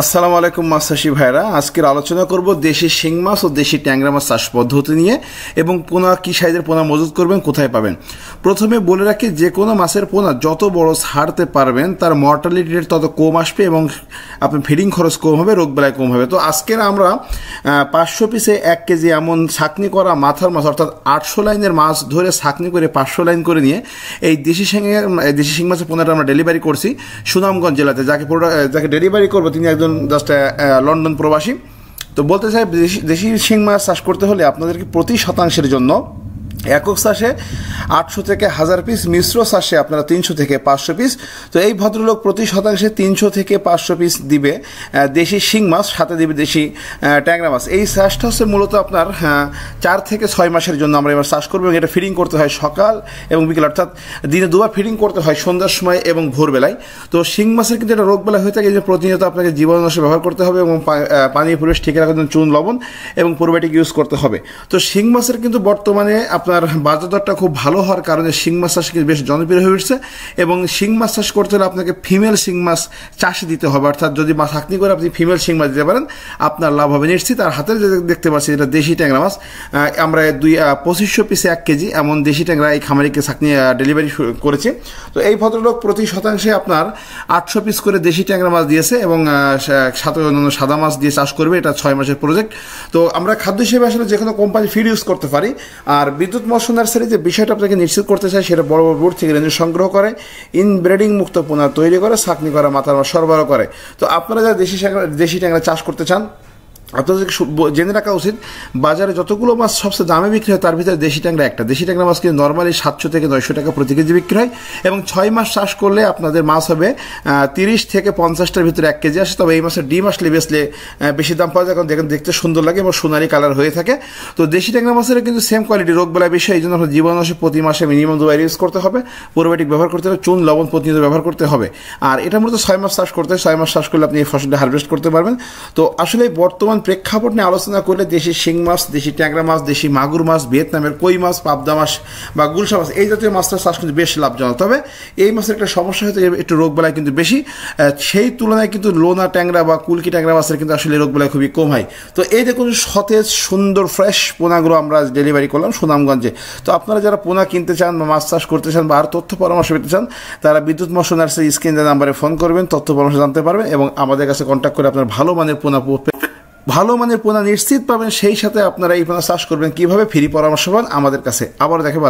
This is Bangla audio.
আসসালামু আলাইকুম মাছ চাষি ভাইরা, আজকের আলোচনা করব দেশি শিং মাছ ও দেশি ট্যাংরা মাছ চাষ পদ্ধতি নিয়ে এবং পোনা কী সাইজের পোনা মজুত করবেন, কোথায় পাবেন। প্রথমে বলে রাখি, যে কোনো মাছের পোনা যত বড় ছাড়তে পারবেন তার মর্টালিটি রেট তত কম আসবে এবং আপনার ফিডিং খরচ কম হবে, রোগবালাই কম হবে। তো আজকের আমরা 500 পিসে 1 কেজি এমন ছাকনি করা মাথার মাছ অর্থাৎ 800 লাইনের মাছ ধরে ছাকনি করে 500 লাইন করে নিয়ে এই দেশি শিং মাছের পোনাটা আমরা ডেলিভারি করছি সুনামগঞ্জ জেলাতে। যাকে ডেলিভারি করবো তিনি একজন জাস্ট লন্ডন প্রবাসী। তো বলতে চাই, দেশি শিং মাছ চাষ করতে হলে আপনাদেরকে প্রতি শতাংশের জন্য একক চাষে 800 থেকে 1000 পিস, মিশ্র চাষে আপনারা 300 থেকে 500 পিস। তো এই ভদ্রলোক প্রতি শতাংশে 300 থেকে 500 পিস দিবে দেশি শিং মাছ, সাথে দিবে দেশি ট্যাংরা মাছ। এই চাষটা হচ্ছে মূলত আপনার 4 থেকে 6 মাসের জন্য আমরা এবার চাষ করবো। এবং এটা ফিডিং করতে হয় সকাল এবং বিকেল, অর্থাৎ দিনে দুবার ফিডিং করতে হয়, সন্ধ্যার সময় এবং ভোরবেলায়। তো শিং মাছের কিন্তু এটা রোগবেলা হয়ে থাকে, যে প্রতিনিয়ত আপনাকে জীবাণুনাশক ব্যবহার করতে হবে এবং পানির পরিবেশ ঠিক রাখার জন্য চুন, লবণ এবং প্রোবায়োটিক ইউজ করতে হবে। তো শিং মাছের কিন্তু বর্তমানে আপনার বাজার দরটা খুব ভালো হওয়ার কারণে শিং মাছ চাষ কিন্তু বেশ জনপ্রিয় হয়ে উঠছে। এবং শিং মাছ চাষ করতে হলে আপনাকে ফিমেল শিং মাছ চাষে দিতে হবে, অর্থাৎ যদি মাছ ছাকনি করে আপনি ফিমেল শিং মাছ দিতে পারেন আপনার লাভ হবে নিশ্চিত। আর হাতের যে দেখতে পাচ্ছি এটা দেশি ট্যাংরা মাছ, আমরা 2500 পিসে 1 কেজি এমন দেশি ট্যাংরা এই খামারিকে ছাকনি ডেলিভারি করেছি। তো এই ভদ্রলোক প্রতি শতাংশে আপনার 800 পিস করে দেশি ট্যাংরা মাছ দিয়েছে এবং সাথে অন্যান্য সাদা মাছ দিয়ে চাষ করবে। এটা 6 মাসের প্রজেক্ট। তো আমরা খাদ্য হিসেবে আসলে যে কোনো কোম্পানি ফিড ইউজ করতে পারি। আর বিদ্যুৎ মৎস্য নার্সারি যে বিষয়টা আপনাকে নিশ্চিত করতে চাই, সেটা বড় বড় বোর্ড থেকে রেঞ্জ সংগ্রহ করে ইনব্রিডিং মুক্ত পোনা তৈরি করে ছাকনি করা মাথার মাছ সরবরাহ করে। তো আপনারা যারা দেশি ট্যাংরা চাষ করতে চান, আপনাদেরকে জেনে রাখা উচিত, বাজারে যতগুলো মাছ সবচেয়ে দামে বিক্রি হয় তার ভিতরে দেশি ট্যাংরা একটা। দেশি ট্যাংরা মাছ কিন্তু নর্মালি 700 থেকে 900 টাকা প্রতি কেজি বিক্রি হয় এবং 6 মাস চাষ করলে আপনাদের মাছ হবে 30 থেকে 50টার ভিতরে 1 কেজি আসে। তবে এই মাছের ডিম আসলে বেচলে বেশি দাম পাওয়া যায়, কারণ দেখেন দেখতে সুন্দর লাগে এবং সোনালি কালার হয়ে থাকে। তো দেশি ট্যাংরা মাছের কিন্তু সেম কোয়ালিটি, রোগবেলা বেশি, এই জন্য আপনার জীবাণুনাশক প্রতি মাসে মিনিমাম 2 বার ইউজ করতে হবে, প্রোবায়োটিক ব্যবহার করতে হবে, চুন, লবণ প্রতিনিয়ত ব্যবহার করতে হবে। আর এটা মূলত 6 মাস চাষ করতে হয়। 6 মাস চাষ করলে আপনি এই ফসলটা হারভেস্ট করতে পারবেন। তো আসলে বর্তমান প্রেক্ষাপট নিয়ে আলোচনা করলে দেশি শিং মাছ, দেশি ট্যাংরা মাছ, দেশি মাগুর মাছ, ভিয়েতনামের কই মাছ, পাবদা মাছ বা গুলশা মাছ, এই জাতীয় মাছটা চাষ কিন্তু বেশ লাভজনক। তবে এই মাছের একটা সমস্যা হতে একটু রোগবেলায় কিন্তু বেশি, সেই তুলনায় কিন্তু লোনা ট্যাংরা বা কুলকি ট্যাংরা মাছের কিন্তু আসলে রোগবেলায় খুবই কম হয়। তো এই দেখুন সতেজ সুন্দর ফ্রেশ পোনাগুলো আমরা ডেলিভারি করলাম সুনামগঞ্জে। তো আপনারা যারা পোনা কিনতে চান বা মাছ চাষ করতে চান বা আর তথ্য পরামর্শ পেতে চান, তারা বিদ্যুৎ মৎস্য নার্সারি স্ক্রিন নাম্বারে ফোন করবেন, তথ্য পরামর্শ জানতে পারবেন এবং আমাদের কাছে কন্ট্যাক্ট করে আপনার ভালো মানের পোনা নিশ্চিত পাবেন। সেই সাথে আপনারা এই পোনা চাষ করবেন কিভাবে, ফ্রি পরামর্শ পান আমাদের কাছে। আবার দেখে